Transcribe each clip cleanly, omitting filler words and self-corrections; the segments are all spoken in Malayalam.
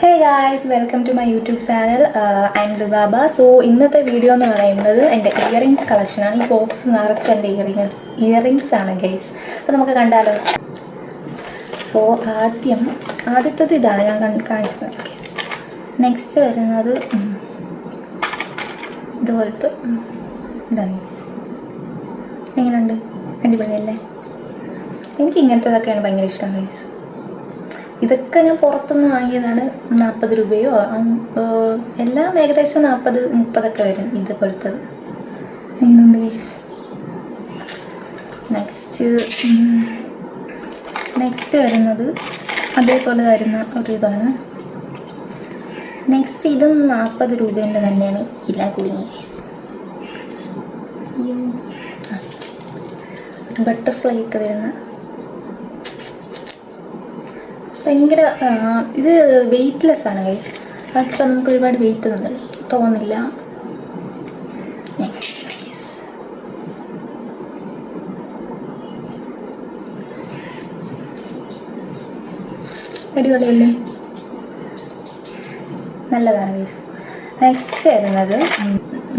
Hey guys, welcome to my YouTube channel. I'm Lubaba. So ഇന്നത്തെ വീഡിയോ എന്ന് പറയുന്നത് എൻ്റെ ഇയറിങ്സ് കളക്ഷനാണ്. ഈ ബോക്സ് നിറച്ച് എൻ്റെ ഇയറിങ്സ് ആണ് ഗൈസ്. അപ്പോൾ നമുക്ക് കണ്ടാലോ. സോ ആദ്യത്തത് ഇതാണ് ഞാൻ കാണിച്ചത് ഗൈസ്. നെക്സ്റ്റ് വരുന്നത് ഇതുപോലത്തെ ഇതാണ് ഗൈസ്. എങ്ങനെയുണ്ട്? അടിപൊളിയല്ലേ? എനിക്ക് ഇങ്ങനത്തതൊക്കെയാണ് ഭയങ്കര ഇഷ്ടം ഗൈസ്. ഇതൊക്കെ ഞാൻ പുറത്തുനിന്ന് വാങ്ങിയതാണ്. 40 രൂപയോ എല്ലാം ഏകദേശം 40-30 വരും ഇതുപോലത്തത്. എങ്ങനെയുണ്ട് ഗൈസ്? നെക്സ്റ്റ് വരുന്നത് അതേപോലെ വരുന്ന ഒരു ഇതാണ്. നെക്സ്റ്റ് ഇതും 40 രൂപേൻ്റെ തന്നെയാണ്. എല്ലാം കുടുങ്ങി ഗൈസ്. ബട്ടർഫ്ലൈ ഒക്കെ വരുന്ന ഭയങ്കര ഇത് വെയ്റ്റ്ലെസ് ആണ് ഗൈസ്. അതിപ്പോൾ നമുക്ക് ഒരുപാട് വെയിറ്റ് തോന്നില്ല. അടിപൊളിയല്ലേ? നല്ലതാണ് ഗൈസ്. നെക്സ്റ്റ് വരുന്നത്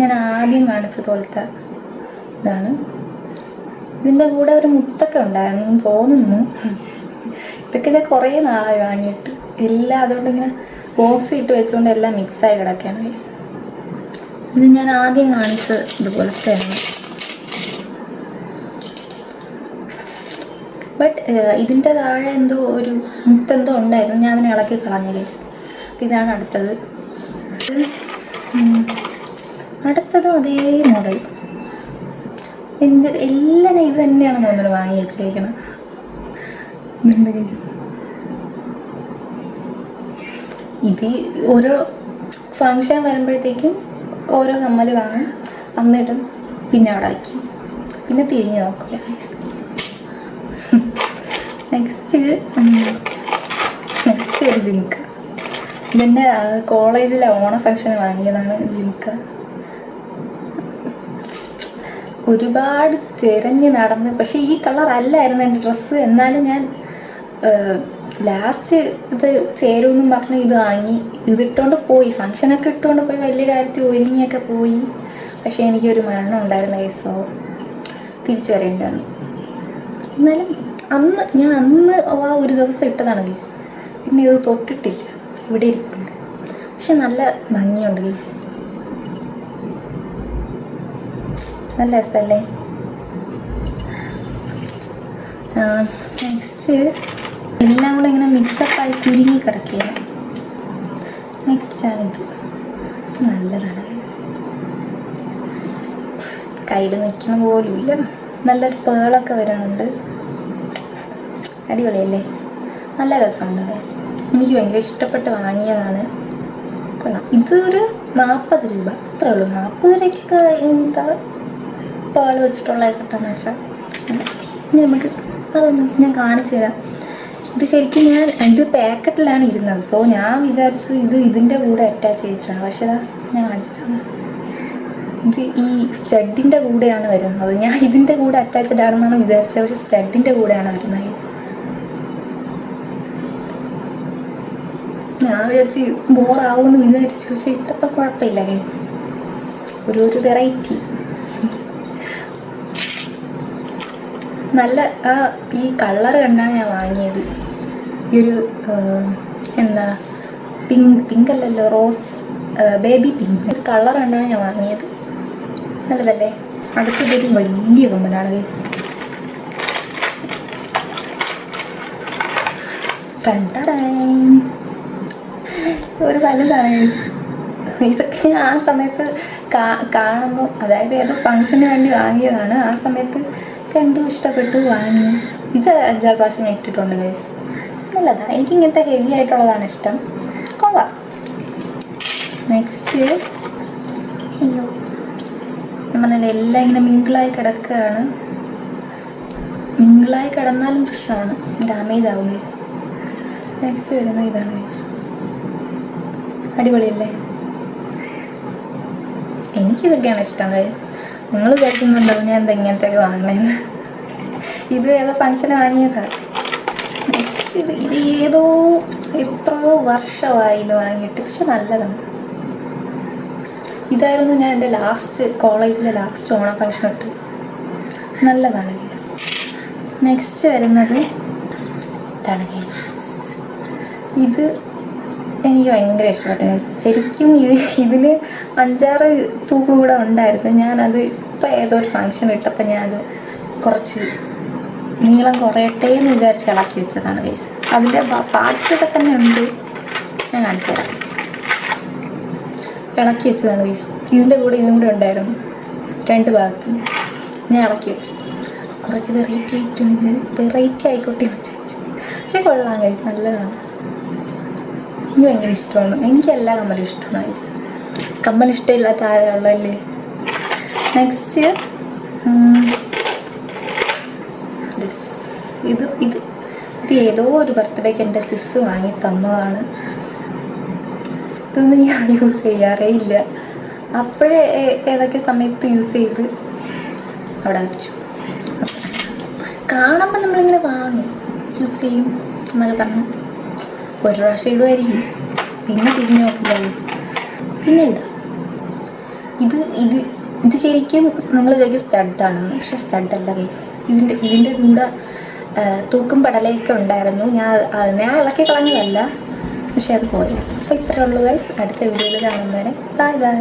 ഞാൻ ആദ്യം കാണിച്ച പോലത്തെ ഇതാണ്. ഇതിൻ്റെ കൂടെ ഒരു മുത്തൊക്കെ ഉണ്ടായിരുന്നു തോന്നുന്നു. ഇതൊക്കെ ഞാൻ കുറേ നാളായി വാങ്ങിയിട്ട് എല്ലാം അതുകൊണ്ട് ഇങ്ങനെ ബോക്സ് ഇട്ട് വെച്ചുകൊണ്ട് എല്ലാം മിക്സായി കിടക്കുകയാണ് ഗൈസ്. ഇത് ഞാൻ ആദ്യം കാണിച്ചത് ഇതുപോലത്തെയാണ്. ബട്ട് ഇതിൻ്റെ താഴെ എന്തോ ഒരു മുത്തെന്തോ ഉണ്ടായിരുന്നു. ഞാൻ അതിനെ ഇളക്കി കളഞ്ഞു ഗൈസ്. ഇതാണ് അടുത്തത്. അടുത്തതും അതേ മോഡൽ. എല്ലാം ഇത് തന്നെയാണെന്ന് തോന്നുന്നു വാങ്ങി വെച്ചേക്കണം. ഇത് ഓരോ ഫങ്ഷൻ വരുമ്പോഴത്തേക്കും ഓരോ കമ്മൽ വാങ്ങും, എന്നിട്ടും പിന്നെ അവിടെ വയ്ക്കും, പിന്നെ തിരിഞ്ഞ് നോക്കില്ല. നെക്സ്റ്റ് ഒരു ജിംക്ക. ഇതെൻ്റെ കോളേജിലെ ഓണ ഫങ്ഷന് വാങ്ങിയതാണ് ജിംക്ക. ഒരുപാട് തിരഞ്ഞ് നടന്ന്, പക്ഷേ ഈ കളർ അല്ലായിരുന്നു എൻ്റെ ഡ്രസ്സ്. എന്നാലും ഞാൻ ലാസ്റ്റ് ഇത് ചേരുമെന്നും പറഞ്ഞ് ഇത് വാങ്ങി. ഇതിട്ടുകൊണ്ട് പോയി, ഫങ്ഷനൊക്കെ ഇട്ടുകൊണ്ട് പോയി, വലിയ കാര്യത്തിൽ ഒരുങ്ങിയൊക്കെ പോയി. പക്ഷേ എനിക്കൊരു മരണം ഉണ്ടായിരുന്ന കേസോ തിരിച്ചു വരേണ്ടി വന്നു. എന്നാലും ഞാൻ അന്ന് ആ ഒരു ദിവസം ഇട്ടതാണ് കേസ്. പിന്നെ ഇത് തൊട്ടിട്ടില്ല, ഇവിടെ ഇരിപ്പുണ്ട്. പക്ഷെ നല്ല ഭംഗിയുണ്ട് കേസ്, നല്ല രസമല്ലേ? നെക്സ്റ്റ് എല്ലാം കൂടെ ഇങ്ങനെ മിക്സപ്പായി കുരുങ്ങി കിടക്കുകയാണ്. നെക്സ്റ്റാണിത്. നല്ലതാണ് കയ്യിൽ നിൽക്കണ പോലും ഇല്ല. നല്ലൊരു പേളൊക്കെ വരുന്നുണ്ട്. അടിപൊളിയല്ലേ? നല്ല രസമുണ്ട്. എനിക്ക് ഭയങ്കര ഇഷ്ടപ്പെട്ട് വാങ്ങിയതാണ്. ഇത് ഒരു 40 രൂപ അത്രേ ഉള്ളൂ. 40 രൂപയ്ക്കൊക്കെ എന്താ പേൾ വെച്ചിട്ടുള്ള കിട്ടാന്ന് വെച്ചാൽ. ഇനി നമുക്ക് അതൊന്നും ഞാൻ കാണിച്ചു തരാം. ഇത് ശരിക്കും ഇത് പാക്കറ്റിലാണ് ഇരുന്നത്. സോ ഞാൻ വിചാരിച്ചത് ഇതിൻ്റെ കൂടെ അറ്റാച്ച് ചെയ്തിട്ടാണ്. പക്ഷേ ഞാൻ കാണിച്ചു തരാം. ഇത് ഈ സ്റ്റഡിൻ്റെ കൂടെയാണ് വരുന്നത്. ഞാൻ ഇതിൻ്റെ കൂടെ അറ്റാച്ച്ഡ് ആണെന്നാണ് വിചാരിച്ചത്, പക്ഷെ സ്റ്റഡിൻ്റെ കൂടെയാണ് വരുന്നത്. ഞാൻ വിചാരിച്ച് ബോറാവുമെന്ന് വിചാരിച്ചു, പക്ഷെ ഇട്ടപ്പോൾ കുഴപ്പമില്ല കഴിച്ചു. ഒരു വെറൈറ്റി. നല്ല ഈ കളർ കണ്ടാണ് ഞാൻ വാങ്ങിയത്. ഈ ഒരു എന്താ പിങ്ക് അല്ലല്ലോ, റോസ് ബേബി പിങ്ക് ഒരു കളർ കണ്ടാണ് ഞാൻ വാങ്ങിയത്. നല്ലതല്ലേ? അടുത്തതൊരു വലിയ കമ്മലാണ് ഗൈസ്. ഒരു വലുതാണ് ഗൈസ്. ഇതൊക്കെ ഞാൻ ആ സമയത്ത് കാണുമ്പോൾ, അതായത് ഏതോ ഫങ്ഷന് വേണ്ടി വാങ്ങിയതാണ്. ആ സമയത്ത് കണ്ടു, ഇഷ്ടപ്പെട്ടു, വാങ്ങി. ഇത് 5-6 പ്രാവശ്യം ഞാൻ ഇട്ടിട്ടുണ്ട് ഗൈസ്. നല്ലതാണ്. എനിക്ക് ഇങ്ങനത്തെ ഹെവി ആയിട്ടുള്ളതാണ് ഇഷ്ടം. കൊള്ളാം. നെക്സ്റ്റ് അയ്യോ ഞാൻ പറഞ്ഞാൽ എല്ലാം ഇങ്ങനെ മിങ്കിളായി കിടക്കുകയാണ്. മിങ്കിളായി കിടന്നാലും പ്രശ്നമാണ്, ഡാമേജ് ആവും ഗൈസ്. നെക്സ്റ്റ് വരുന്നത് ഇതാണ് ഗൈസ്. അടിപൊളിയല്ലേ? എനിക്കിതൊക്കെയാണ് ഇഷ്ടം ഗൈസ്. നിങ്ങൾ വിചാരിക്കുന്നുണ്ടാവും ഞാൻ എന്താ ഇങ്ങനത്തെയൊക്കെ വാങ്ങണേന്ന്. ഇത് ഏതോ ഫങ്ഷന് വാങ്ങിയതാണ്. നെക്സ്റ്റ് ഇത് ഏതോ എത്രയോ വർഷമായി ഇത് വാങ്ങിയിട്ട്, പക്ഷെ നല്ലതാണ്. ഇതായിരുന്നു ഞാൻ എൻ്റെ കോളേജിലെ ലാസ്റ്റ് ഓണം ഫംഗ്ഷൻ ഇട്ട്. നല്ലതാണ് ഗൈസ്. നെക്സ്റ്റ് വരുന്നത് ഇതാണ് ഗൈസ്. ഇത് എനിക്ക് ഭയങ്കര ഇഷ്ടപ്പെട്ടു ഗൈസ്. ശരിക്കും ഇതിന് 5-6 തൂക്ക് കൂടെ ഉണ്ടായിരുന്നു. ഞാനത് ഇപ്പം ഏതോ ഒരു ഫംഗ്ഷൻ ഇട്ടപ്പോൾ ഞാനത് കുറച്ച് നീളം കുറയട്ടെ എന്ന് വിചാരിച്ച് ഇളക്കി വെച്ചതാണ് ഗൈസ്. അതിൻ്റെ പാർട്സൊക്കെ തന്നെ ഉണ്ട്, ഞാൻ കാണിച്ചു തരാം. ഇളക്കി വെച്ചതാണ് ഗൈസ്. ഇതിൻ്റെ കൂടെ ഇതും കൂടെ ഉണ്ടായിരുന്നു, 2 ഭാഗത്തും ഞാൻ ഇളക്കി വെച്ചു. കുറച്ച് വെറൈറ്റി ആയിക്കോട്ടെ എന്ന് വിചാരിച്ചു. പക്ഷെ കൊള്ളാം ഗൈസ്, നല്ലതാണ്. എനിക്ക് ഭയങ്കര ഇഷ്ടമാണ്. എനിക്ക് എല്ലാ കമ്മലും ഇഷ്ടമാണ് ഗൈസ്. കമ്മൽ ഇഷ്ടമില്ലാത്ത ആരുള്ളല്ലേ. നെക്സ്റ്റ് ഇത് ഇത് ഇത് ഏതോ ഒരു ബർത്ത്ഡേക്ക് എൻ്റെ സിസ് വാങ്ങി തന്നതാണ്. ഇതൊന്നും ഞാൻ യൂസ് ചെയ്യാറേ ഇല്ല. അപ്പോഴേ ഏതൊക്കെ സമയത്ത് യൂസ് ചെയ്ത് അവിടെ വെച്ചു. കാണുമ്പോൾ നമ്മളിങ്ങനെ വാങ്ങും, യൂസ് ചെയ്യും എന്നൊക്കെ പറഞ്ഞു. ഒരു പ്രാവശ്യം ഇടുമായിരിക്കും, പിന്നെ തിരിഞ്ഞു നോക്കില്ല ഗൈസ്. പിന്നെ ഇത് ഇത് ഇത് ശരിക്കും നിങ്ങൾ വിചാരിക്കും സ്റ്റഡാണെന്ന്, പക്ഷെ സ്റ്റഡല്ല ഗൈസ്. ഇതിൻ്റെ കൂടെ തൂക്കും പടലയൊക്കെ ഉണ്ടായിരുന്നു. ഞാൻ ഇളക്കി കളഞ്ഞതല്ല, പക്ഷെ അത് പോയി ഗൈസ്. അപ്പോൾ ഇത്രയേ ഉള്ളൂ ഗൈസ്. അടുത്ത വീഡിയോയിൽ കാണുന്നവരെ ബൈ ബൈ.